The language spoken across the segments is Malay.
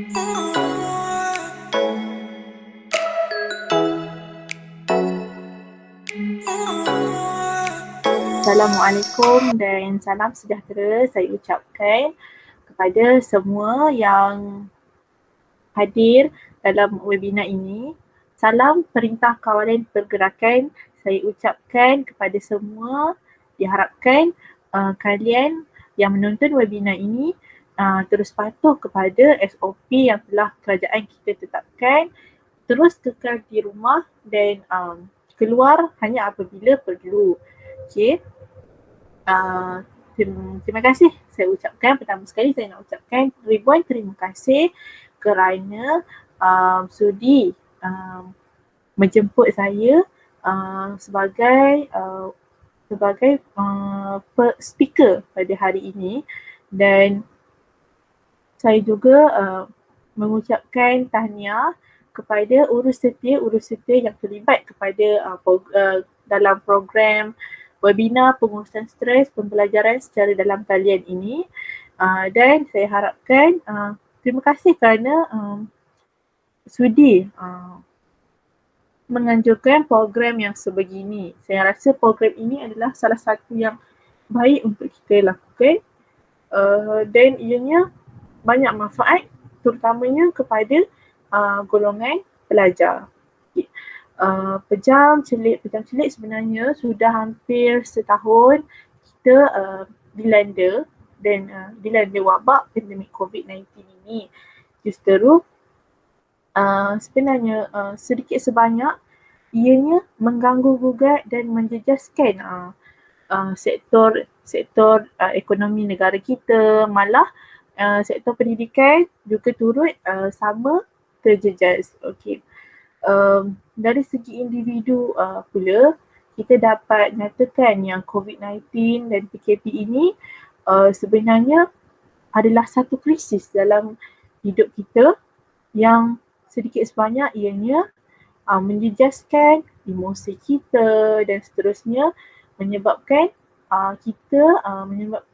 Assalamualaikum dan salam sejahtera saya ucapkan kepada semua yang hadir dalam webinar ini. Salam Perintah Kawalan Pergerakan saya ucapkan kepada semua. Diharapkan kalian yang menonton webinar ini terus patuh kepada SOP yang telah kerajaan kita tetapkan. Terus kekal di rumah dan keluar hanya apabila perlu. Okey. Terima kasih saya ucapkan. Pertama sekali saya nak ucapkan ribuan terima kasih kerana sudi menjemput saya sebagai speaker pada hari ini, dan saya juga mengucapkan tahniah kepada urus setia yang terlibat kepada dalam program webinar pengurusan stres pembelajaran secara dalam talian ini, dan saya harapkan terima kasih kerana sudi menganjurkan program yang sebegini. Saya rasa program ini adalah salah satu yang baik untuk kita lakukan dan ianya banyak manfaat terutamanya kepada golongan pelajar. Okay. Pejam celik sebenarnya sudah hampir setahun kita dilanda wabak pandemik COVID-19 ini. Justeru sebenarnya sedikit sebanyak ianya mengganggu gugat dan menjejaskan sektor ekonomi negara kita, malah sektor pendidikan juga turut sama terjejas. Okey. Dari segi individu pula, kita dapat nyatakan yang COVID-19 dan PKP ini sebenarnya adalah satu krisis dalam hidup kita yang sedikit sebanyak ianya menjejaskan emosi kita dan seterusnya, menyebabkan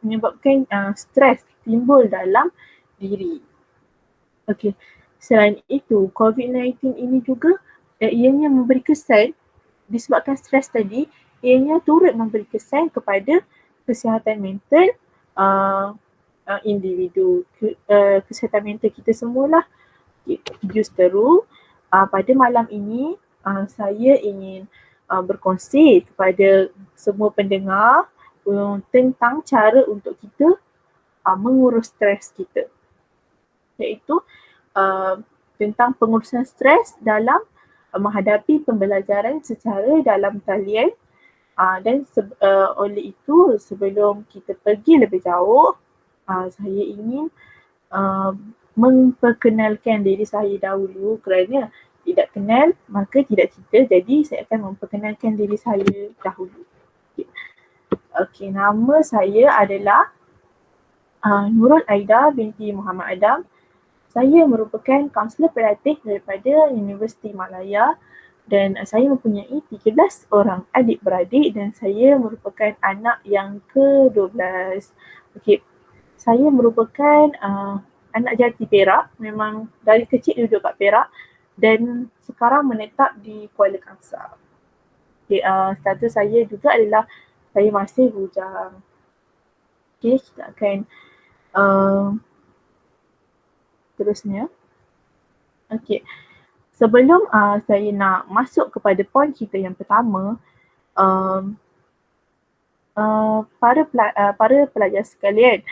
menyebabkan stres timbul dalam diri. Okey. Selain itu, COVID-19 ini juga ianya memberi kesan, disebabkan stres tadi, ianya turut memberi kesan kepada kesihatan mental individu, kesihatan mental kita semualah. Justeru pada malam ini saya ingin berkongsi kepada semua pendengar tentang cara untuk kita mengurus stres kita, iaitu tentang pengurusan stres dalam menghadapi pembelajaran secara dalam talian, dan oleh itu sebelum kita pergi lebih jauh, saya ingin memperkenalkan diri saya dahulu, kerana tidak kenal maka tidak cerita. Jadi saya akan memperkenalkan diri saya dahulu. Okey, nama saya adalah Nurul Aida binti Muhammad Adam. Saya merupakan kaunselor pelatih daripada Universiti Malaya dan saya mempunyai 13 orang adik-beradik dan saya merupakan anak yang ke-12. Okey, saya merupakan anak jati Perak, memang dari kecil duduk kat Perak dan sekarang menetap di Kuala Kangsar. Okay, status saya juga adalah saya masih bujang. Okay, kita akan terusnya. Okay, sebelum saya nak masuk kepada poin kita yang pertama, para pelajar sekalian,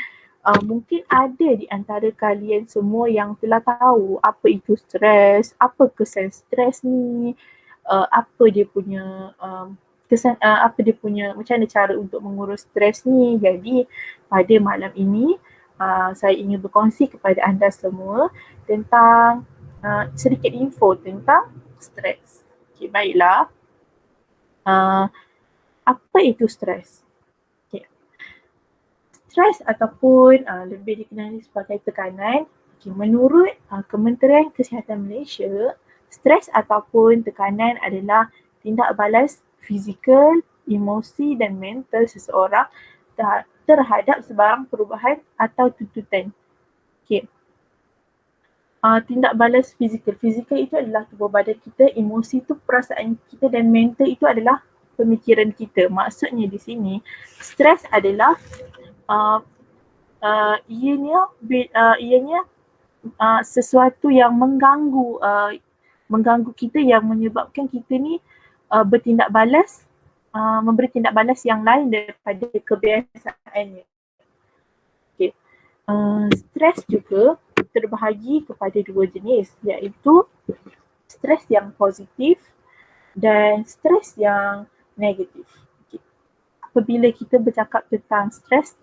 mungkin ada di antara kalian semua yang telah tahu apa itu stres, apa kesan stres ni, apa dia punya kesan, apa dia punya, macam mana cara untuk mengurus stres ni. Jadi pada malam ini saya ingin berkongsi kepada anda semua tentang sedikit info tentang stres. Okay, baiklah. Apa itu stres? Stres ataupun lebih dikenali sebagai tekanan. Okay, menurut Kementerian Kesihatan Malaysia, stres ataupun tekanan adalah tindak balas fizikal, emosi dan mental seseorang terhadap sebarang perubahan atau tuntutan. Okay. tindak balas fizikal. Fizikal itu adalah tubuh badan kita, emosi itu perasaan kita, dan mental itu adalah pemikiran kita. Maksudnya di sini, stres adalah ianya sesuatu yang mengganggu kita, yang menyebabkan kita ni bertindak balas, memberi tindak balas yang lain daripada kebiasaannya. Okay. Stres juga terbahagi kepada dua jenis, iaitu stres yang positif dan stres yang negatif. Okay. Apabila kita bercakap tentang stres,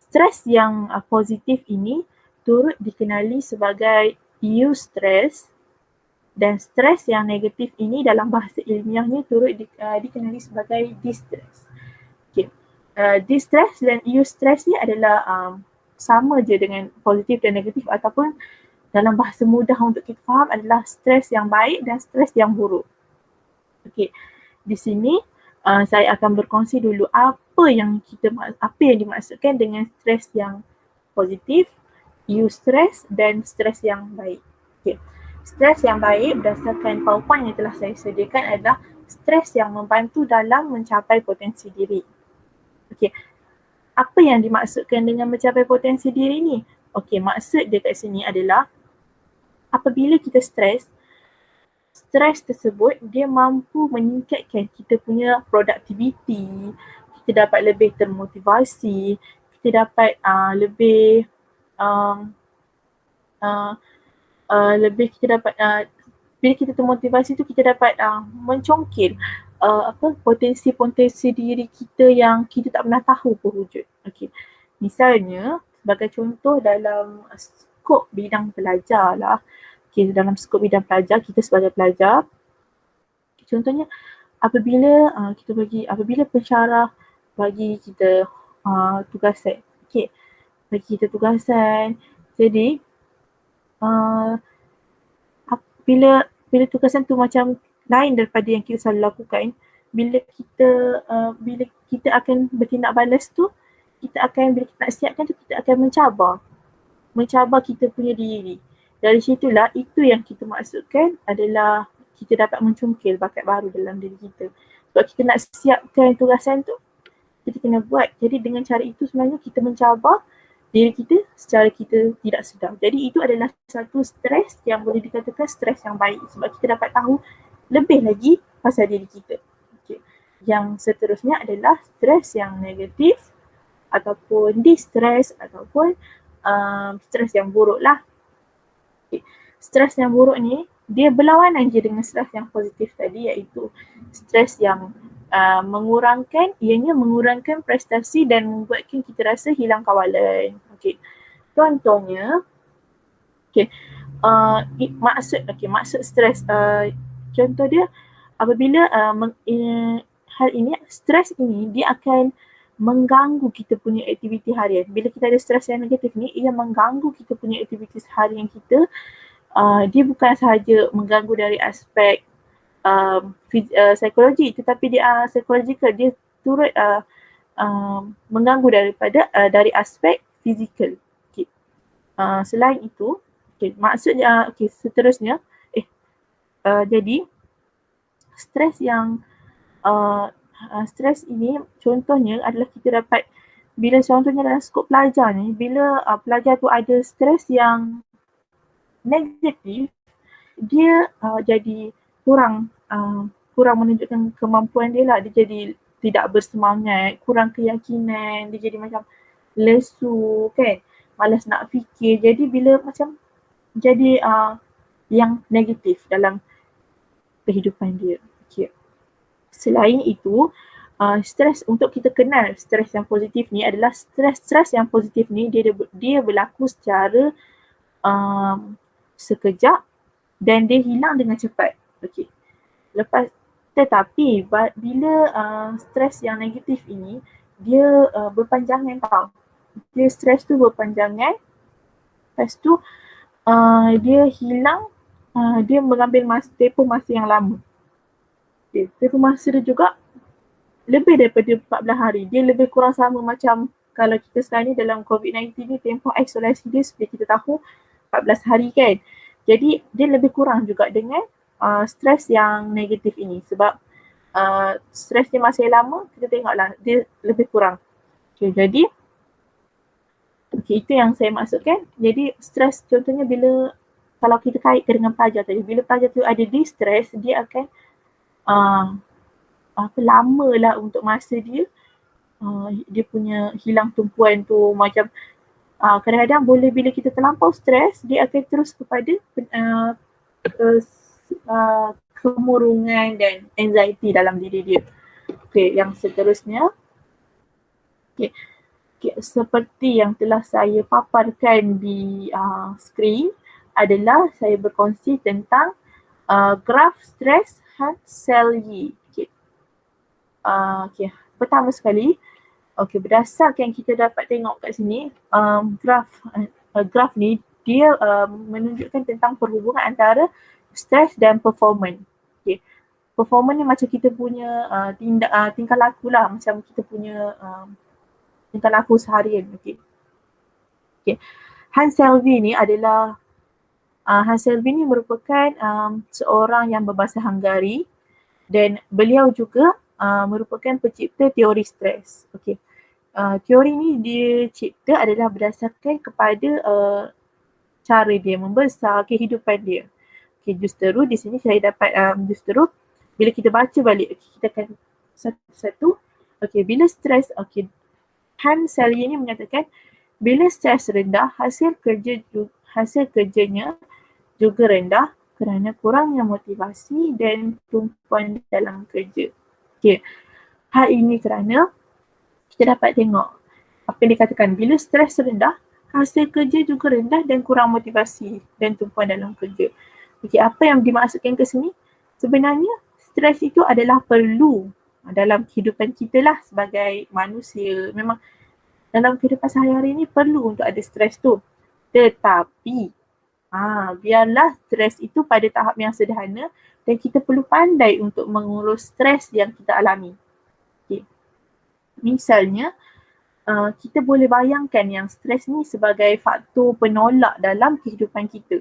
stres yang positif ini turut dikenali sebagai eustress, dan stres yang negatif ini dalam bahasa ilmiahnya turut dikenali sebagai distress. Okay. Distress dan eustress ni adalah sama je dengan positif dan negatif, ataupun dalam bahasa mudah untuk kita faham adalah stres yang baik dan stres yang buruk. Okay. Di sini saya akan berkongsi dulu apa yang dimaksudkan dengan stres yang positif, eustress dan stres yang baik. Okay. Stres yang baik berdasarkan PowerPoint yang telah saya sediakan adalah stres yang membantu dalam mencapai potensi diri. Okay. Apa yang dimaksudkan dengan mencapai potensi diri ni? Okey, maksud dia kat sini adalah apabila kita stres tersebut dia mampu meningkatkan kita punya productivity, kita dapat lebih termotivasi, kita dapat bila kita termotivasi tu kita dapat mencongkil potensi diri kita yang kita tak pernah tahu pun wujud. Okey. Misalnya sebagai contoh dalam skop bidang pelajar lah. Okay, dalam skop bidang pelajar, kita sebagai pelajar, contohnya apabila pensyarah bagi kita tugasan. Okey. Bagi kita tugasan. Jadi bila tugasan tu macam lain daripada yang kita selalu lakukan, bila kita akan bertindak balas tu, bila kita nak siapkan tu, kita akan mencabar kita punya diri. Dari situlah, itu yang kita maksudkan adalah kita dapat mencungkil bakat baru dalam diri kita. Sebab kita nak siapkan tugasan tu, kita kena buat. Jadi dengan cara itu sebenarnya kita mencabar diri kita secara kita tidak sedar. Jadi itu adalah satu stres yang boleh dikatakan stres yang baik, sebab kita dapat tahu lebih lagi pasal diri kita. Okay. Yang seterusnya adalah stres yang negatif ataupun distress ataupun stres yang buruk lah. Okay. Stres yang buruk ni dia berlawanan je dengan stres yang positif tadi, iaitu stres yang mengurangkan prestasi dan membuatkan kita rasa hilang kawalan. Okay. Contohnya, maksud stres, contoh dia apabila hal ini, stres ini dia akan mengganggu kita punya aktiviti harian. Bila kita ada stres yang negatif ni, ia mengganggu kita punya aktiviti harian kita. Dia bukan sahaja mengganggu dari aspek psikologi, tetapi dia psikologikal, dia turut mengganggu dari aspek fizikal. Okay. Selain itu, maksudnya seterusnya jadi stres yang stres ini contohnya adalah kita dapat, bila contohnya dalam skop pelajar ni, bila pelajar tu ada stres yang negatif, dia jadi kurang menunjukkan kemampuan dia lah. Dia jadi tidak bersemangat, kurang keyakinan, dia jadi macam lesu kan, malas nak fikir. Jadi bila macam jadi yang negatif dalam kehidupan dia. Okay. Selain itu, stres, untuk kita kenal stres yang positif ni adalah stres yang positif ni dia berlaku secara sekejap dan dia hilang dengan cepat. Okey. Tetapi bila stres yang negatif ini dia berpanjangan tau. Dia stres tu berpanjangan. Lepas tu dia hilang, dia mengambil tempoh masa yang lama. Okay. Tempoh masa dia juga lebih daripada 14 hari. Dia lebih kurang sama macam kalau kita sekarang ni dalam COVID-19 ni, tempoh isolasi dia seperti kita tahu 14 hari kan. Jadi dia lebih kurang juga dengan stres yang negatif ini sebab stres dia masih lama, kita tengoklah dia lebih kurang. Okay, jadi itu yang saya maksudkan. Jadi stres contohnya bila kalau kita kaitkan dengan pelajar tadi, bila pelajar tu ada di stres, dia akan lama lah untuk masa dia dia punya hilang tumpuan tu macam kadang-kadang boleh bila kita terlampau stres, dia akan terus kepada kemurungan dan anxiety dalam diri dia. Okay, yang seterusnya. Okay. Seperti yang telah saya paparkan di skrin adalah saya berkongsi tentang graf stres Hans-Selye. Okay. Pertama sekali, berdasarkan kita dapat tengok kat sini, graf ni dia menunjukkan tentang perhubungan antara stres dan performance. Okay. Performance ni macam kita punya tingkah laku lah, macam kita punya tingkah laku seharian. Okay. Hans-Selye ni adalah Hans-Selye ni merupakan seorang yang berbahasa Hungary dan beliau juga merupakan pencipta teori stres. Okay. Teori ni dia cipta adalah berdasarkan kepada cara dia membesar kehidupan dia. Okay, justeru di sini saya dapat justeru bila kita baca balik, kita akan satu-satu. Okay, bila stres, Hans-Selye ni menyatakan bila stres rendah, hasil kerjanya juga rendah kerana kurangnya motivasi dan tumpuan dalam kerja. Okay. Hal ini kerana kita dapat tengok apa yang dikatakan bila stres rendah, hasil kerja juga rendah dan kurang motivasi dan tumpuan dalam kerja. Okay, apa yang dimaksudkan ke sini? Sebenarnya stres itu adalah perlu dalam kehidupan kita lah sebagai manusia. Memang dalam kehidupan sehari-hari ni perlu untuk ada stres tu. Tetapi biarlah stres itu pada tahap yang sederhana dan kita perlu pandai untuk mengurus stres yang kita alami. Okay. Misalnya, kita boleh bayangkan yang stres ni sebagai faktor penolak dalam kehidupan kita.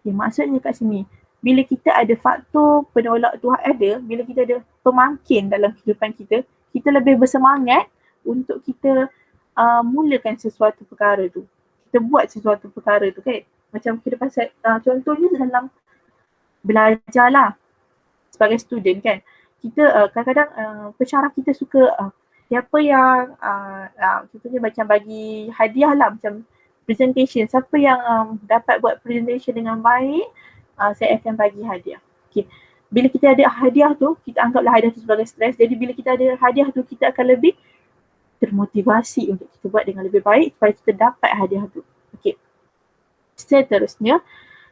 Okay, maksudnya kat sini, bila kita ada faktor penolak tu ada, bila kita ada pemangkin dalam kehidupan kita, kita lebih bersemangat untuk kita mulakan sesuatu perkara tu. Kita buat sesuatu perkara tu kan. Macam kehidupan saya, contohnya dalam belajar lah sebagai student kan. Kita kadang-kadang pensyarah kita suka siapa yang contohnya macam bagi hadiah lah macam presentation. Siapa yang dapat buat presentation dengan baik, saya akan bagi hadiah. Okay. Bila kita ada hadiah tu, kita anggaplah hadiah tu sebagai stres. Jadi bila kita ada hadiah tu, kita akan lebih termotivasi untuk kita buat dengan lebih baik supaya kita dapat hadiah tu. Okay. Seterusnya,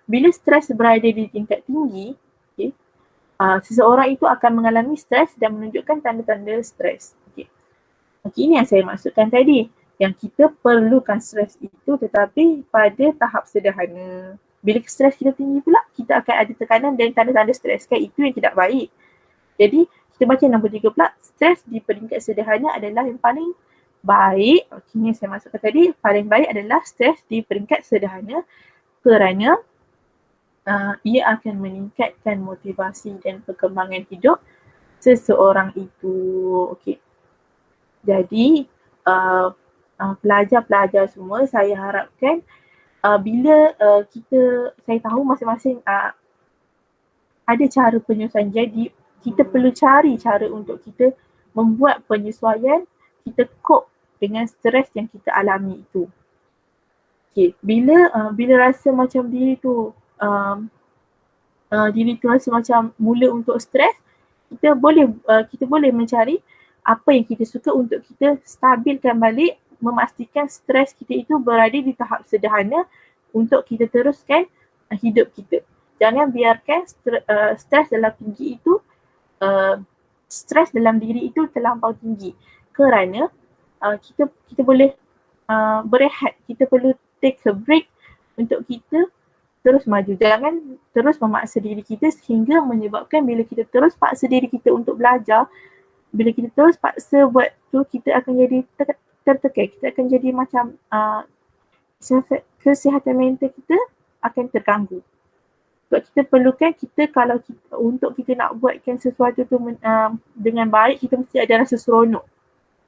bila stres berada di tingkat tinggi, seseorang itu akan mengalami stres dan menunjukkan tanda-tanda stres. Okay, ini yang saya maksudkan tadi. Yang kita perlukan stres itu tetapi pada tahap sederhana. Bila stres kita tinggi pula, kita akan ada tekanan dan tanda-tanda stres. Kan itu yang tidak baik. Jadi, kita baca nombor 3 pula, stres di peringkat sederhana adalah yang paling baik. Okay, ini saya maksudkan tadi, paling baik adalah stres di peringkat sederhana kerana ia akan meningkatkan motivasi dan perkembangan hidup seseorang itu. Okay. Jadi, pelajar-pelajar semua, saya harapkan bila saya tahu masing-masing ada cara penyesuaian. Jadi, kita perlu cari cara untuk kita membuat penyesuaian, kita cope dengan stres yang kita alami itu. Okay. Bila rasa macam diri tu rasa macam mula untuk stres, kita boleh mencari apa yang kita suka untuk kita stabilkan balik, memastikan stres kita itu berada di tahap sederhana untuk kita teruskan hidup kita. Jangan biarkan stres dalam tinggi itu, stres dalam diri itu terlampau tinggi kerana kita boleh berehat, kita perlu take a break untuk kita terus maju. Jangan terus memaksa diri kita sehingga menyebabkan bila kita terus paksa diri kita untuk belajar, bila kita terus paksa buat tu, kita akan jadi tertekan, kita akan jadi macam kesihatan mental kita akan terganggu. Sebab kita perlukan kalau untuk kita nak buatkan sesuatu tu dengan baik, kita mesti ada rasa seronok.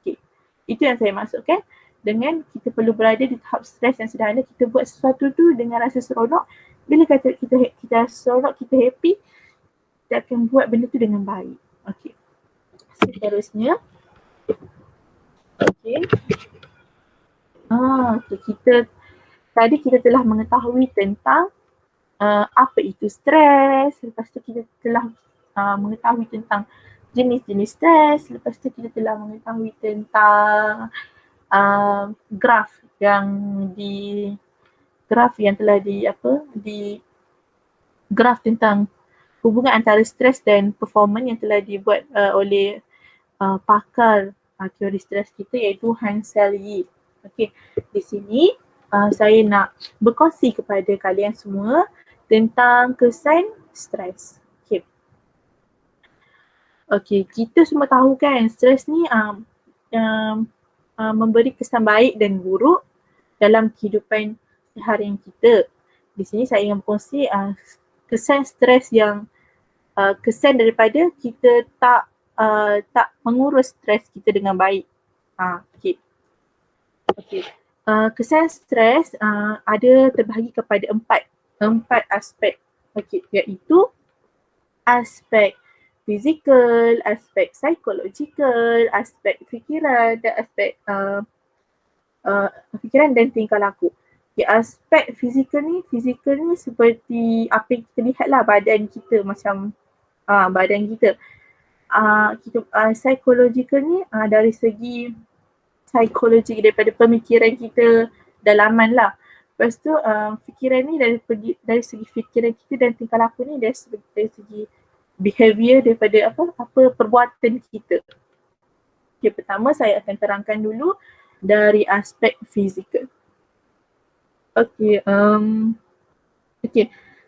Okay. Itu yang saya maksudkan. Dengan kita perlu berada di tahap stres yang sederhana, kita buat sesuatu tu dengan rasa seronok. Bila kita seronok, kita happy, kita akan buat benda tu dengan baik. Okay. Seterusnya. Okay. Tadi kita telah mengetahui tentang apa itu stres, lepas tu kita telah mengetahui tentang jenis-jenis stres, lepas tu kita telah mengetahui tentang graf yang graf tentang hubungan antara stres dan performance yang telah dibuat oleh pakar teori stres kita, iaitu Hans Selye. Okey, di sini saya nak berkongsi kepada kalian semua tentang kesan stres. Okey, kita semua tahu kan stres ni memberi kesan baik dan buruk dalam kehidupan seharian kita. Di sini saya ingin berkongsi kesan stres yang kesan daripada kita tak mengurus stres kita dengan baik. Okey. Kesan stres ada terbahagi kepada empat aspek. Okey, iaitu aspek fizikal, aspek psikologikal, aspek fikiran dan aspek fikiran dan tingkah laku. Okay, aspek fizikal ni seperti apa yang kita lihat lah, badan kita macam badan kita. Psikologikal ni dari segi psikologi, daripada pemikiran kita dalaman lah. Lepas tu fikiran ni dari segi fikiran kita dan tingkah laku ni dari segi behavior, daripada apa perbuatan kita. Okay, pertama saya akan terangkan dulu dari aspek fizikal.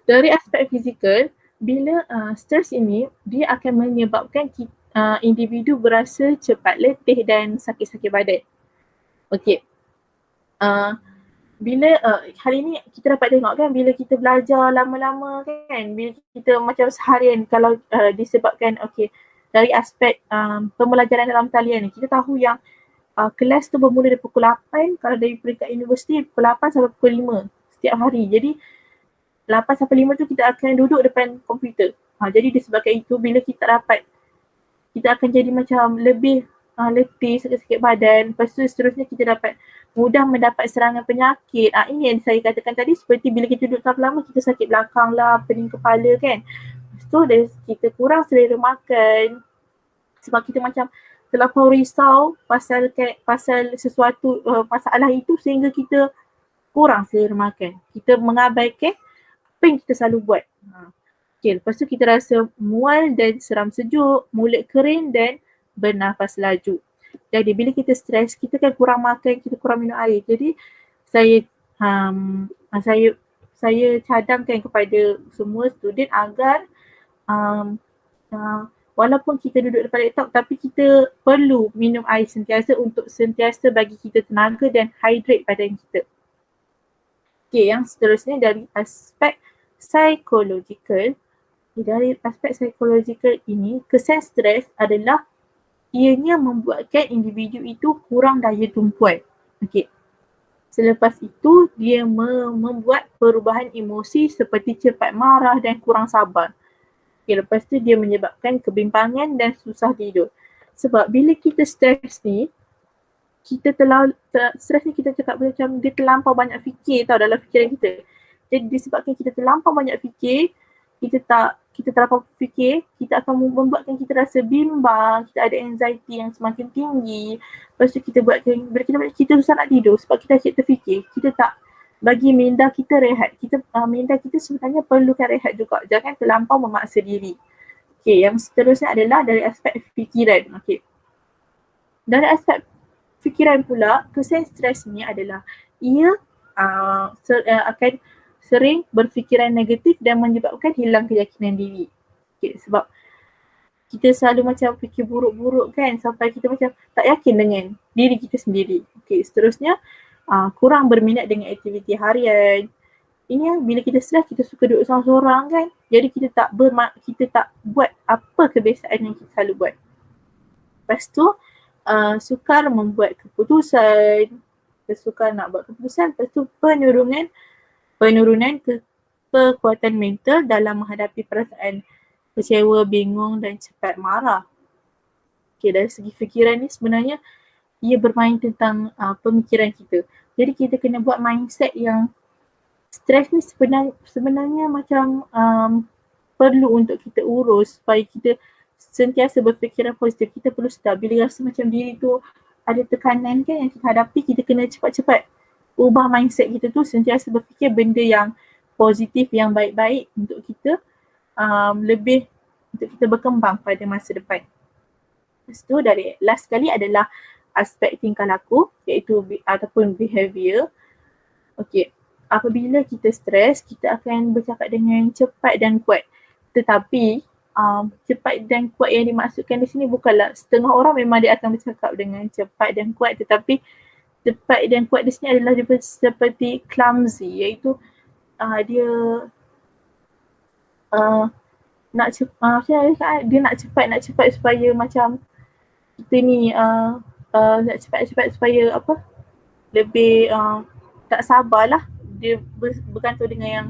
Dari aspek fizikal, bila stres ini dia akan menyebabkan individu berasa cepat letih dan sakit-sakit badan. Bila hari ni kita dapat tengok kan, bila kita belajar lama-lama kan, bila kita macam seharian, kalau disebabkan dari aspek pembelajaran dalam talian ni, kita tahu yang kelas tu bermula dari pukul 8, kalau dari peringkat universiti pukul 8 sampai pukul 5 setiap hari. Jadi 8 sampai 5 tu kita akan duduk depan komputer. Jadi disebabkan itu, bila kita akan jadi macam lebih letih, sakit-sakit badan. Lepas tu seterusnya kita mudah mendapat serangan penyakit. Ini yang saya katakan tadi, seperti bila kita duduk terlalu lama, kita sakit belakang lah, pening kepala kan. Lepas tu kita kurang selera makan sebab kita macam terlampau risau pasal sesuatu masalah itu, sehingga kita kurang selera makan. Kita mengabaikan apa yang kita selalu buat. Lepas tu kita rasa mual dan seram sejuk, mulut kering dan bernafas laju. Jadi bila kita stres, kita kan kurang makan, kita kurang minum air. Jadi saya cadangkan kepada semua student agar walaupun kita duduk depan laptop, tapi kita perlu minum air sentiasa untuk sentiasa bagi kita tenaga dan hydrate badan kita. Yang seterusnya dari aspek psikologikal. Dari aspek psikologikal ini, kesan stres adalah ianya membuatkan individu itu kurang daya tumpuan. Selepas itu, dia membuat perubahan emosi seperti cepat marah dan kurang sabar. Lepas tu dia menyebabkan kebimbangan dan susah tidur. Sebab bila kita stres ni, stres ni kita cakap macam dia terlampau banyak fikir dalam fikiran kita. Jadi disebabkan kita terlampau banyak fikir, kita terlampau fikir, kita akan membuatkan kita rasa bimbang, kita ada anxiety yang semakin tinggi. Lepas tu bila kita susah nak tidur sebab kita asyik terfikir, kita tak bagi minda kita rehat. Minda kita sebenarnya perlukan rehat juga. Jangan terlampau memaksa diri. Yang seterusnya adalah dari aspek fikiran. Dari aspek fikiran pula, kesan stres ni adalah ia akan sering berfikiran negatif dan menyebabkan hilang keyakinan diri. Sebab kita selalu macam fikir buruk-buruk kan, sampai kita macam tak yakin dengan diri kita sendiri. Seterusnya kurang berminat dengan aktiviti harian. Ini yang bila kita stres kita suka duduk seorang-seorang kan. Jadi kita tak buat apa kebiasaan yang kita selalu buat. Lepas tu sukar membuat keputusan, sukar nak buat keputusan. Lepas tu penurunan kekuatan mental dalam menghadapi perasaan kecewa, bingung dan cepat marah. Okay, dari segi fikiran ni sebenarnya ia bermain tentang pemikiran kita. Jadi kita kena buat mindset yang stres ni sebenarnya macam perlu untuk kita urus supaya kita sentiasa berfikiran positif. Kita perlu sedar bila rasa macam diri tu ada tekanan kan yang kita hadapi, kita kena cepat-cepat ubah mindset kita tu, sentiasa berfikir benda yang positif, yang baik-baik untuk kita lebih untuk kita berkembang pada masa depan. Lepas tu dari last sekali adalah aspek tingkah laku iaitu ataupun behavior. Okey, apabila kita stres, kita akan bercakap dengan cepat dan kuat. Tetapi cepat dan kuat yang dimaksudkan di sini bukanlah setengah orang memang dia akan bercakap dengan cepat dan kuat, tetapi cepat dan kuat di sini adalah seperti clumsy, iaitu dia nak cepat supaya macam kita ni nak cepat supaya lebih tak sabarlah. Dia bergantung dengan yang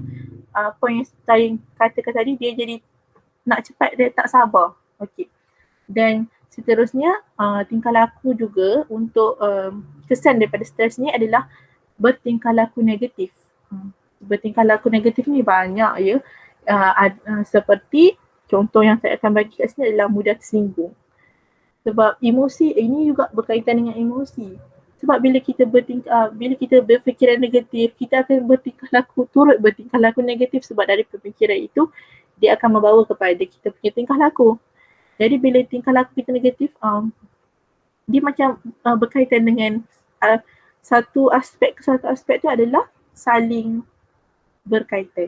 point yang saya katakan tadi, dia jadi nak cepat, dia tak sabar. Okey. Dan seterusnya tingkah laku juga untuk kesan daripada stres ni adalah bertingkah laku negatif. Bertingkah laku negatif ni banyak ya. Seperti contoh yang saya akan bagi kat sini adalah mudah tersinggung. Sebab emosi ini juga berkaitan dengan emosi. Sebab bila kita berfikiran negatif, kita akan turut bertingkah laku negatif, sebab dari pemikiran itu dia akan membawa kepada kita punya tingkah laku. Jadi bila tingkah laku kita negatif, dia macam berkaitan dengan satu aspek tu adalah saling berkaitan.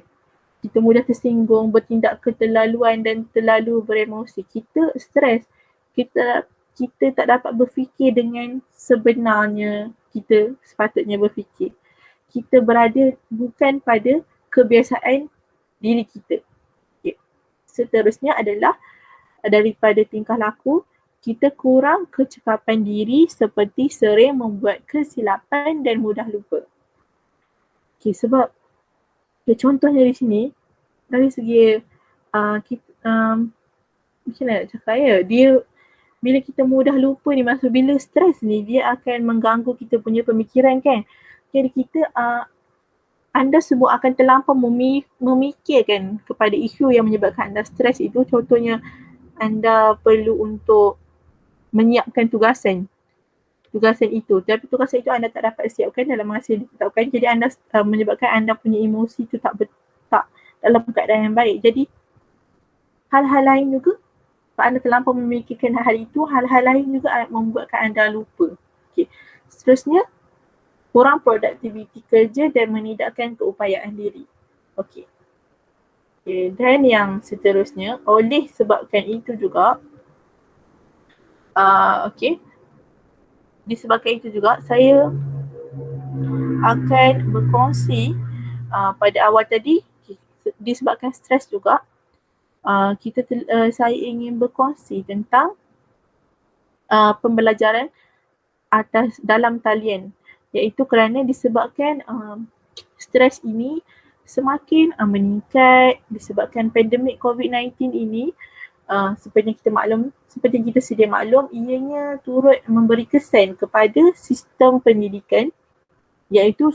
Kita mudah tersinggung, bertindak keterlaluan dan terlalu beremosi. Kita stres. Kita tak dapat berfikir dengan sebenarnya kita sepatutnya berfikir. Kita berada bukan pada kebiasaan diri kita. Okay. Seterusnya adalah daripada tingkah laku, kita kurang kecekapan diri seperti sering membuat kesilapan dan mudah lupa. Okay, sebab contohnya di sini, dari segi macam mana nak cakap ya, dia bila kita mudah lupa ni, maksud bila stres ni dia akan mengganggu kita punya pemikiran kan. Jadi kita anda semua akan terlampau memikirkan kepada isu yang menyebabkan anda stres itu. Contohnya anda perlu untuk menyiapkan tugasan itu, tapi tugasan itu anda tak dapat siapkan dalam masa yang ditetapkan. Jadi anda menyebabkan anda punya emosi itu tak dalam keadaan yang baik. Jadi hal-hal lain juga, kalau anda terlampau memikirkan hal itu, hal-hal lain juga membuatkan anda lupa. Okay. Seterusnya, kurang produktiviti kerja dan menidakkan keupayaan diri. Okay. Dan yang seterusnya, oleh sebabkan itu juga, disebabkan itu juga, saya akan berkongsi pada awal tadi, disebabkan stres juga, saya ingin berkongsi tentang pembelajaran dalam talian, iaitu kerana disebabkan stres ini semakin meningkat disebabkan pandemik COVID-19 ini. Seperti kita sedia maklum, ianya turut memberi kesan kepada sistem pendidikan, iaitu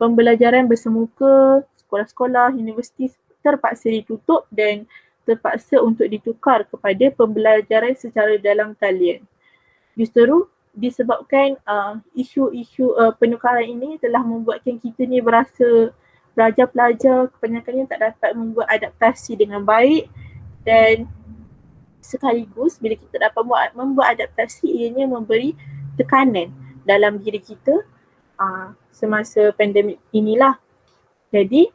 pembelajaran bersemuka, sekolah-sekolah, universiti terpaksa ditutup dan terpaksa untuk ditukar kepada pembelajaran secara dalam talian. Justru disebabkan isu-isu penukaran ini telah membuatkan kita ni berasa pelajar-pelajar kebanyakannya tak dapat membuat adaptasi dengan baik, dan sekaligus bila kita dapat membuat adaptasi, ianya memberi tekanan dalam diri kita semasa pandemik inilah. Jadi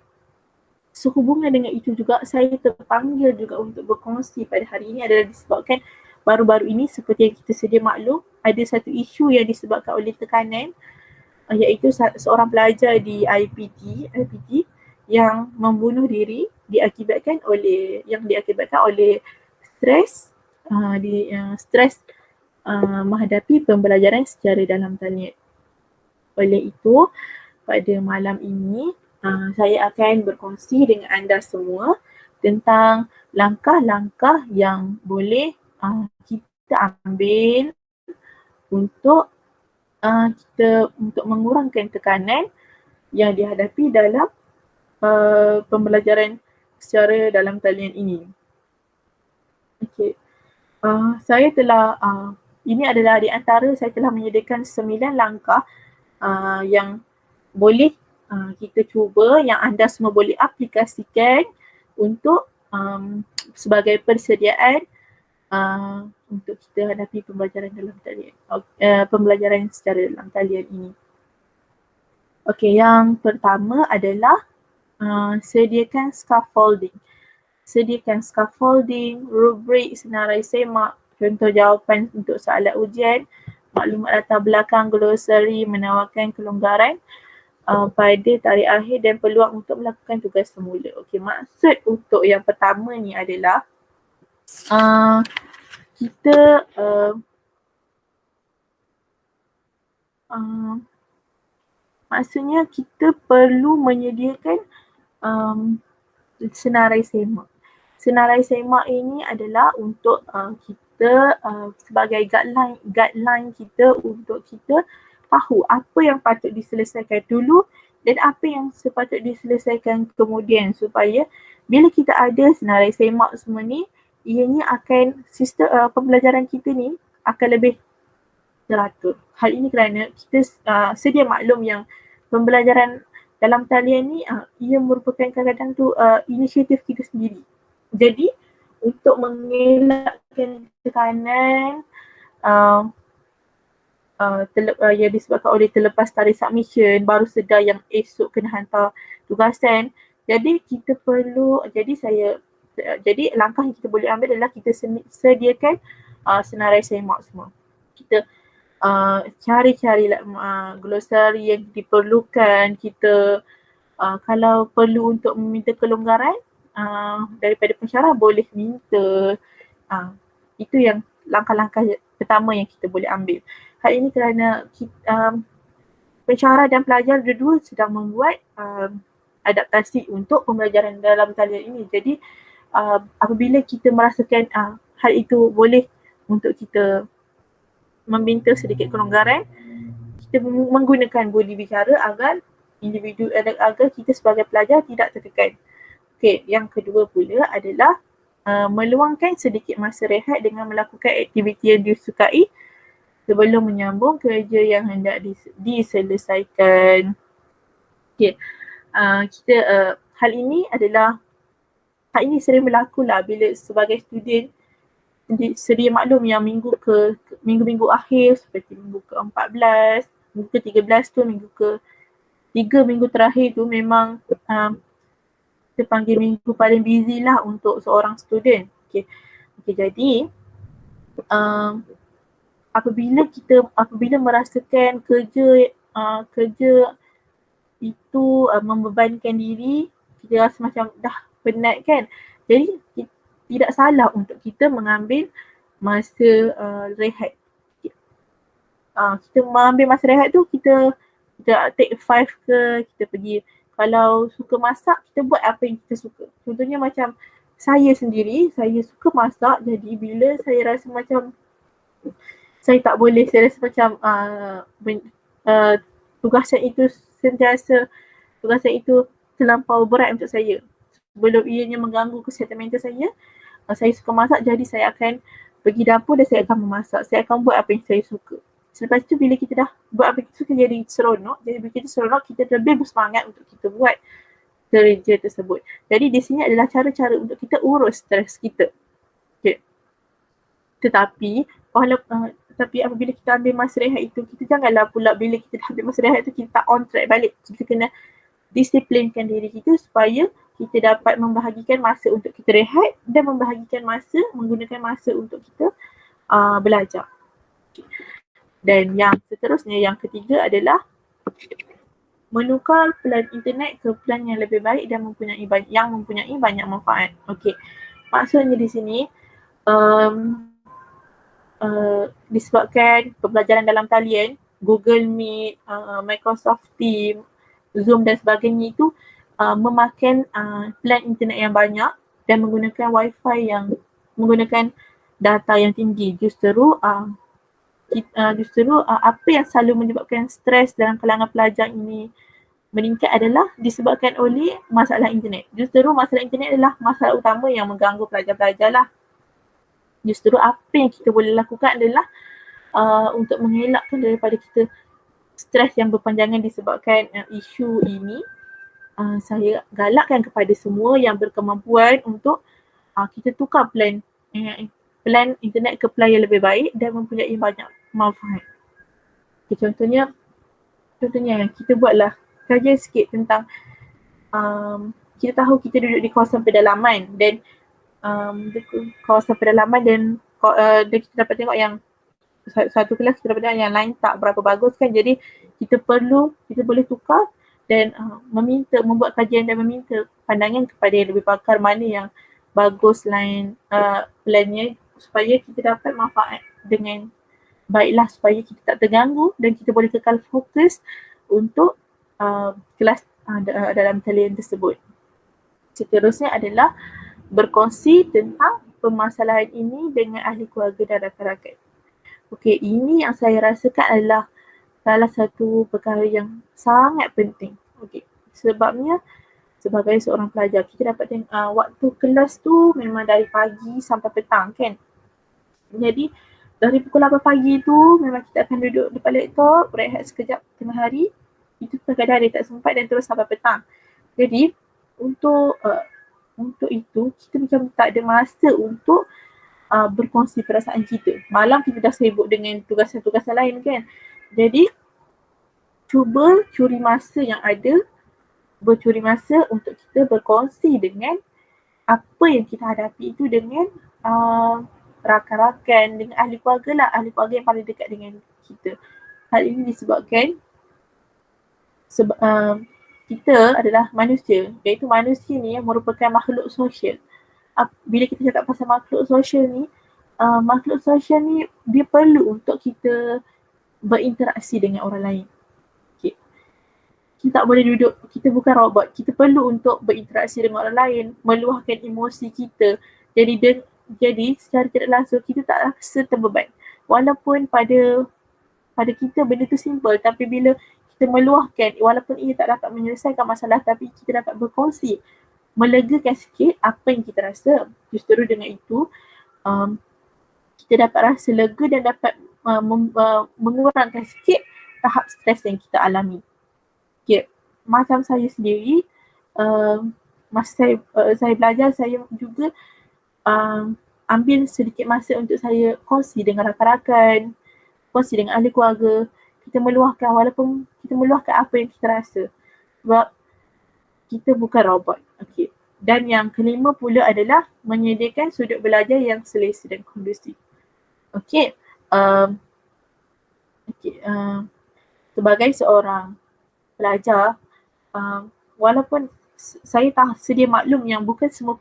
sehubungan dengan itu juga, saya terpanggil juga untuk berkongsi pada hari ini adalah disebabkan baru-baru ini, seperti yang kita sedia maklum, ada satu isu yang disebabkan oleh tekanan iaitu seorang pelajar di IPT yang membunuh diri diakibatkan oleh stres menghadapi pembelajaran secara dalam talian. Oleh itu, pada malam ini saya akan berkongsi dengan anda semua tentang langkah-langkah yang boleh kita ambil untuk untuk mengurangkan tekanan yang dihadapi dalam pembelajaran secara dalam talian ini. Okey. Saya telah ini adalah di antara saya telah menyediakan 9 langkah yang boleh kita cuba, yang anda semua boleh aplikasikan untuk sebagai persediaan untuk kita hadapi pembelajaran dalam talian, pembelajaran secara dalam talian ini. Okey, yang pertama adalah sediakan scaffolding. Sediakan scaffolding, rubrik, senarai semak, contoh jawapan untuk soalan ujian, maklumat latar belakang, glosari, menawarkan kelonggaran pada tarikh akhir dan peluang untuk melakukan tugas semula. Okey, maksud untuk yang pertama ni adalah kita maksudnya kita perlu menyediakan senarai semak. Senarai semak ini adalah untuk kita sebagai guideline kita untuk kita tahu apa yang patut diselesaikan dulu dan apa yang sepatut diselesaikan kemudian, supaya bila kita ada senarai semak semua ni, ianya akan sistem pembelajaran kita ni akan lebih teratur. Hal ini kerana kita sedia maklum yang pembelajaran dalam talian ni ia merupakan kadang-kadang tu inisiatif kita sendiri. Jadi untuk mengelakkan tekanan yang disebabkan oleh terlepas tarikh submission, baru sedar yang esok kena hantar tugasan. Jadi kita perlu, jadi langkah yang kita boleh ambil adalah kita sediakan senarai semak semua. Kita cari-carilah glosari yang diperlukan. Kita kalau perlu untuk meminta kelonggaran daripada pensyarah, boleh minta. Itu yang langkah-langkah pertama yang kita boleh ambil. Hal ini kerana pensyarah dan pelajar dua-dua sedang membuat adaptasi untuk pembelajaran dalam talian ini. Jadi apabila kita merasakan hal itu boleh untuk kita meminta sedikit kelonggaran, kita menggunakan budi bicara agar kita sebagai pelajar tidak tertekan. Okey, yang kedua pula adalah meluangkan sedikit masa rehat dengan melakukan aktiviti yang disukai sebelum menyambung kerja yang hendak diselesaikan. Okey, hal ini sering berlaku lah bila sebagai student sedia maklum yang minggu-minggu akhir seperti minggu ke-14, minggu ke-13 tu, minggu ke-3 minggu terakhir tu memang kita panggil minggu paling busy lah untuk seorang student. Okay, jadi apabila merasakan kerja itu membebankan diri, kita rasa macam dah penat kan. Jadi tidak salah untuk kita mengambil masa rehat. Kita mengambil masa rehat tu, kita take 5 ke, kita pergi. Kalau suka masak, kita buat apa yang kita suka. Contohnya macam saya sendiri, saya suka masak. Jadi bila saya rasa macam saya tak boleh, saya rasa macam tugasan itu terlampau berat untuk saya. Sebelum ianya mengganggu kesihatan mental saya suka masak, jadi saya akan pergi dapur dan saya akan memasak. Saya akan buat apa yang saya suka. Selepas tu bila kita dah buat apa yang kita suka, jadi seronok. Jadi bila kita seronok, kita lebih bersemangat untuk kita buat kerja tersebut. Jadi di sini adalah cara-cara untuk kita urus stres kita. Okay. Tetapi apabila kita ambil masa rehat itu, kita janganlah pula bila kita dah ambil masa rehat itu, kita on track balik. Kita kena disiplinkan diri kita supaya kita dapat membahagikan masa untuk kita rehat dan menggunakan masa untuk kita belajar. Dan yang seterusnya, yang ketiga adalah menukar plan internet ke plan yang lebih baik dan mempunyai banyak manfaat. Okey. Maksudnya di sini disebabkan pembelajaran dalam talian, Google Meet, Microsoft Teams, Zoom dan sebagainya itu memakan plan internet yang banyak dan menggunakan wifi yang menggunakan data yang tinggi. Justru apa yang selalu menyebabkan stres dalam kalangan pelajar ini meningkat adalah disebabkan oleh masalah internet. Justru masalah internet adalah masalah utama yang mengganggu pelajar-pelajar lah. Justru apa yang kita boleh lakukan adalah untuk mengelakkan daripada kita stres yang berpanjangan disebabkan isu ini, saya galakkan kepada semua yang berkemampuan untuk kita tukar plan internet ke plan yang lebih baik dan mempunyai banyak manfaat. Okay, contohnya kita buatlah kajian sikit tentang kita tahu kita duduk di kawasan pedalaman dan kawasan pedalaman dan kita dapat tengok yang satu kelas kita dapat tengok yang lain tak berapa bagus kan, jadi kita boleh tukar dan membuat kajian dan meminta pandangan kepada yang lebih pakar mana yang bagus lain plannya supaya kita dapat manfaat dengan baiklah, supaya kita tak terganggu dan kita boleh kekal fokus untuk kelas dalam talian tersebut. Seterusnya adalah berkongsi tentang permasalahan ini dengan ahli keluarga dan rakan-rakan. Okey, ini yang saya rasakan adalah salah satu perkara yang sangat penting. Okey, sebabnya sebagai seorang pelajar kita dapat tengok waktu kelas tu memang dari pagi sampai petang kan. Jadi dari pukul 8 pagi tu memang kita akan duduk depan laptop, rehat sekejap tengah hari. Itu kadang-kadang dia tak sempat dan terus sampai petang. Jadi untuk itu kita macam tak ada masa untuk berkongsi perasaan kita. Malam kita dah sibuk dengan tugasan-tugasan lain kan. Jadi cuba curi masa yang ada, bercuri masa untuk kita berkongsi dengan apa yang kita hadapi itu dengan rakan-rakan, dengan ahli keluarga lah, ahli keluarga yang paling dekat dengan kita. Hal ini disebabkan kita adalah manusia, iaitu manusia ni yang merupakan makhluk sosial. Bila kita cakap pasal makhluk sosial ni dia perlu untuk kita berinteraksi dengan orang lain. Okay. Kita tak boleh duduk, kita bukan robot, kita perlu untuk berinteraksi dengan orang lain, meluahkan emosi kita. Jadi secara tidak langsung kita tak rasa terbeban. Walaupun pada kita benda tu simple, tapi bila kita meluahkan, walaupun ia tak dapat menyelesaikan masalah, tapi kita dapat berkongsi, melegakan sikit apa yang kita rasa. Justru dengan itu kita dapat rasa lega dan dapat mengurangkan sikit tahap stres yang kita alami. Okay. Macam saya sendiri, masa saya belajar, saya juga ambil sedikit masa untuk saya kongsi dengan rakan-rakan, kongsi dengan ahli keluarga. Kita meluahkan, walaupun kita meluahkan apa yang kita rasa. Sebab kita bukan robot. Okay. Dan yang kelima pula adalah menyediakan sudut belajar yang selesa dan kondusif. Okay. Sebagai seorang pelajar, walaupun saya tak sedia maklum yang bukan semua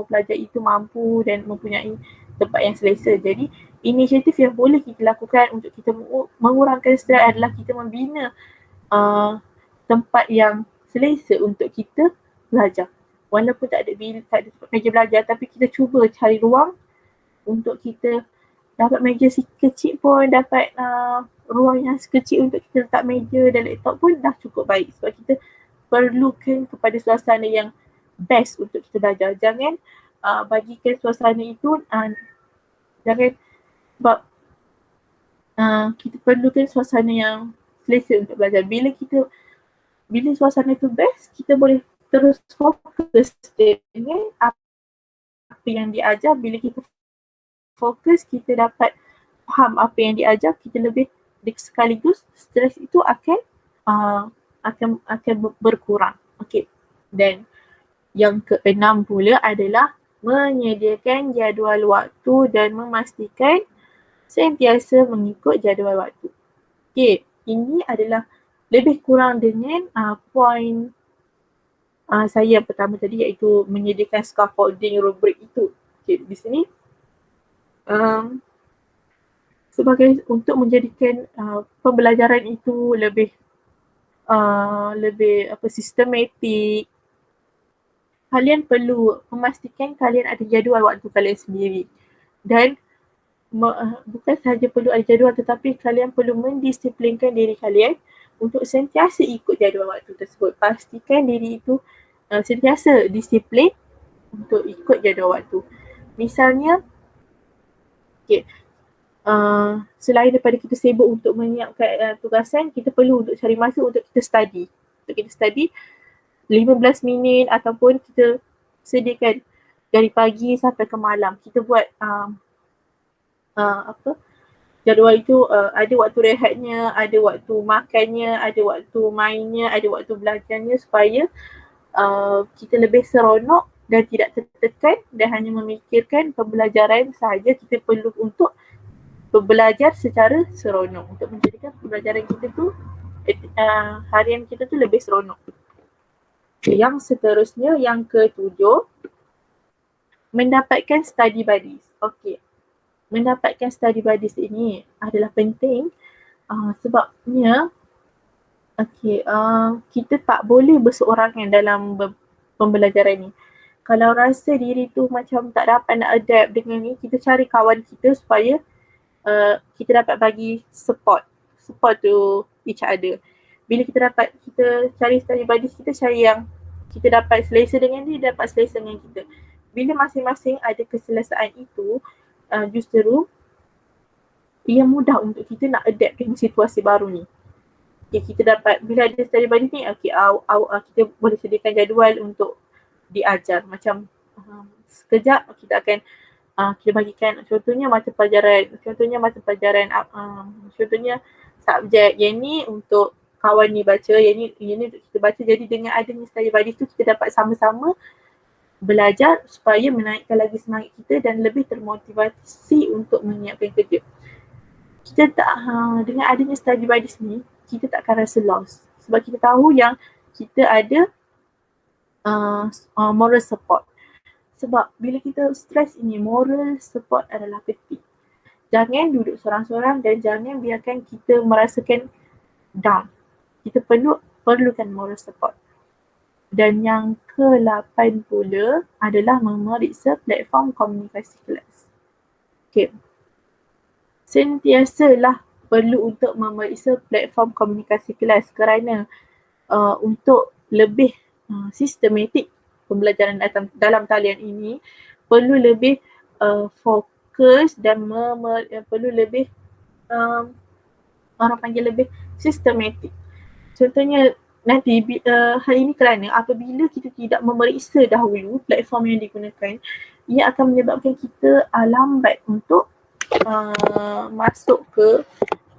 pelajar itu mampu dan mempunyai tempat yang selesa. Jadi inisiatif yang boleh kita lakukan untuk kita mengurangkan stres adalah kita membina tempat yang selesa untuk kita belajar. Walaupun tak ada tempat meja belajar, tapi kita cuba cari ruang untuk kita dapat meja kecil pun, dapat ruang yang sekecil untuk kita letak meja dan laptop pun dah cukup baik. Sebab kita perlukan kepada suasana yang best untuk kita belajar. Jangan bagikan suasana itu, sebab kita perlukan suasana yang selesa untuk belajar. Bila suasana itu best, kita boleh terus fokus dengan apa yang diajar. Bila kita fokus, kita dapat faham apa yang diajar, kita lebih sekaligus stres itu akan berkurang. Okey. Dan yang keenam pula adalah menyediakan jadual waktu dan memastikan sentiasa mengikut jadual waktu. Okey, ini adalah lebih kurang dengan poin saya yang pertama tadi, iaitu menyediakan scaffolding rubrik itu. Okay, di sini sebagai untuk menjadikan pembelajaran itu lebih sistematik, kalian perlu memastikan kalian ada jadual waktu kalian sendiri. Dan bukan sahaja perlu ada jadual, tetapi kalian perlu mendisiplinkan diri kalian untuk sentiasa ikut jadual waktu tersebut. Pastikan diri itu sentiasa disiplin untuk ikut jadual waktu. Misalnya, selain daripada kita sibuk untuk menyiapkan tugasan, kita perlu untuk cari masa untuk kita study. Untuk kita study 15 minit ataupun kita sediakan dari pagi sampai ke malam. Kita buat jadual itu ada waktu rehatnya, ada waktu makannya, ada waktu mainnya, ada waktu belajarnya, supaya kita lebih seronok dan tidak tertekan dan hanya memikirkan pembelajaran sahaja. Kita perlu untuk belajar secara seronok untuk menjadikan pembelajaran kita tu harian kita tu lebih seronok. Yang seterusnya, yang ketujuh, mendapatkan study buddies. Okey, mendapatkan study buddies ini adalah penting sebabnya kita tak boleh berseorangan dalam pembelajaran ni. Kalau rasa diri tu macam tak dapat nak adapt dengan ni, kita cari kawan kita supaya kita dapat bagi support to each other. Bila kita cari study buddies, kita cari yang kita dapat selesa dengan dia, dapat selesa dengan kita. Bila masing-masing ada keselesaan itu, justru ia mudah untuk kita nak adapt dengan situasi baru ni. Kita dapat, bila ada study buddies ni, kita boleh sediakan jadual untuk diajar. Macam sekejap kita akan kita bagikan contohnya mata pelajaran, contohnya subjek yang ni untuk kawan ni baca, yang ni untuk kita baca. Jadi dengan adanya study buddies tu, kita dapat sama-sama belajar supaya menaikkan lagi semangat kita dan lebih termotivasi untuk menyiapkan kerja. Kita tak, dengan adanya study buddies ni, kita tak akan rasa lost sebab kita tahu yang kita ada moral support. Sebab bila kita stres ini, moral support adalah penting. Jangan duduk seorang-seorang dan jangan biarkan kita merasakan down. Kita perlukan moral support. Dan yang ke-8 pula adalah memeriksa platform komunikasi kelas. Okay. Sentiasalah perlu untuk memeriksa platform komunikasi kelas kerana untuk lebih sistematik pembelajaran dalam talian ini, perlu lebih fokus dan perlu lebih orang panggil lebih sistematik. Contohnya nanti hal ini kerana apabila kita tidak memeriksa dahulu platform yang digunakan, ia akan menyebabkan kita lambat untuk masuk ke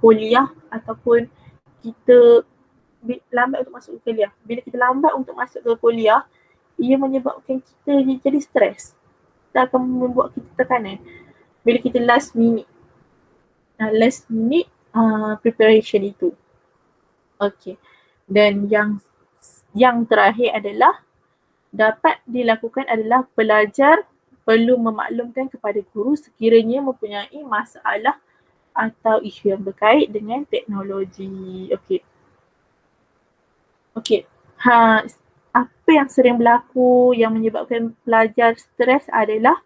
kuliah ataupun kita lambat untuk masuk ke kuliah. Bila kita lambat untuk masuk ke kuliah, ia menyebabkan kita jadi stres. Kita akan membuat kita tekanan. Bila kita last minute preparation itu. Okay. Dan yang terakhir adalah dapat dilakukan adalah pelajar perlu memaklumkan kepada guru sekiranya mempunyai masalah atau isu yang berkait dengan teknologi. Okey. Apa yang sering berlaku yang menyebabkan pelajar stres adalah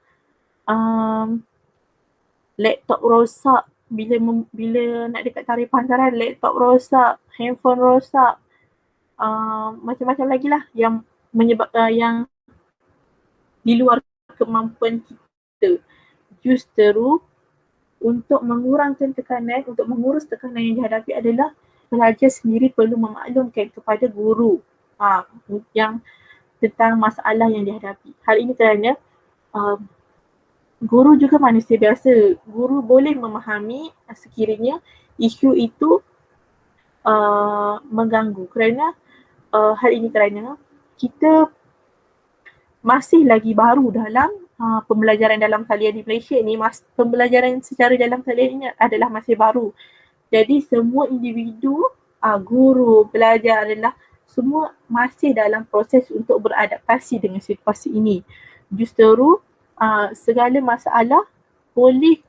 laptop rosak, bila nak dekat tarikh pantaran, laptop rosak, handphone rosak, macam-macam lagi lah yang yang di luar kemampuan kita. Justru untuk mengurangkan tekanan, untuk mengurus tekanan yang dihadapi adalah pelajar sendiri perlu memaklumkan kepada guru yang tentang masalah yang dihadapi. Hal ini kerana guru juga manusia biasa. Guru boleh memahami sekiranya isu itu mengganggu kerana hal ini kerana kita masih lagi baru dalam pembelajaran dalam talian di Malaysia ni. Pembelajaran secara dalam talian ini adalah masih baru. Jadi semua individu guru, pelajar adalah semua masih dalam proses untuk beradaptasi dengan situasi ini. Justeru segala masalah boleh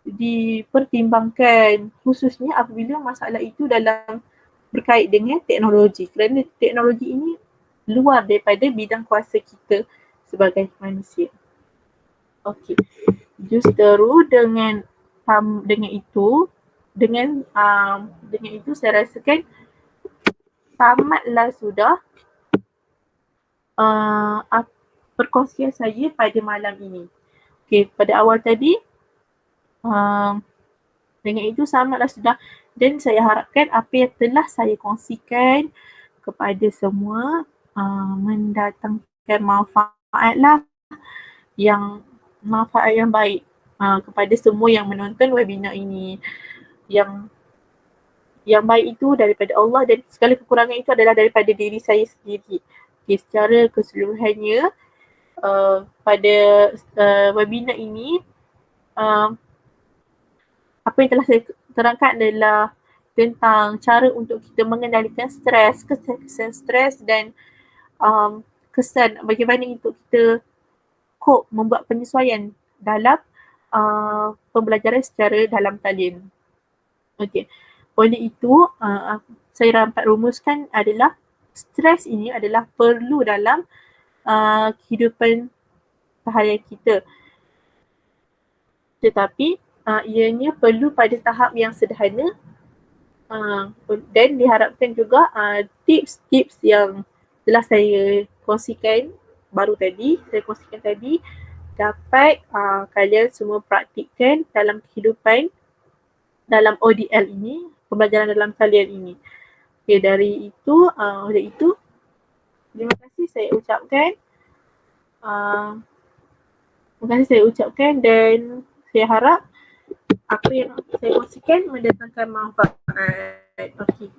dipertimbangkan, khususnya apabila masalah itu dalam berkait dengan teknologi, kerana teknologi ini luar daripada bidang kuasa kita sebagai manusia. Okey. Justeru dengan dengan itu saya rasakan tamatlah sudah perkongsian saya pada malam ini. Okey, pada awal tadi dengan itu tamatlah sudah, dan saya harapkan apa yang telah saya kongsikan kepada semua mendatangkan manfaat yang baik kepada semua yang menonton webinar ini. Yang baik itu daripada Allah dan segala kekurangan itu adalah daripada diri saya sendiri. Okay, secara keseluruhannya pada webinar ini apa yang telah saya terangkan adalah tentang cara untuk kita mengendalikan stres, kesan stres dan kesan bagaimana untuk kita membuat penyesuaian dalam pembelajaran secara dalam talian. Okey. Oleh itu, saya dapat rumuskan adalah stres ini adalah perlu dalam kehidupan seharian kita. Tetapi ianya perlu pada tahap yang sederhana dan diharapkan juga tips-tips yang telah saya kongsikan tadi dapat kalian semua praktikkan dalam kehidupan dalam ODL ini, pembelajaran dalam talian ini. Okay, oleh itu terima kasih saya ucapkan dan saya harap apa yang saya kongsikan mendatangkan manfaat. Okey.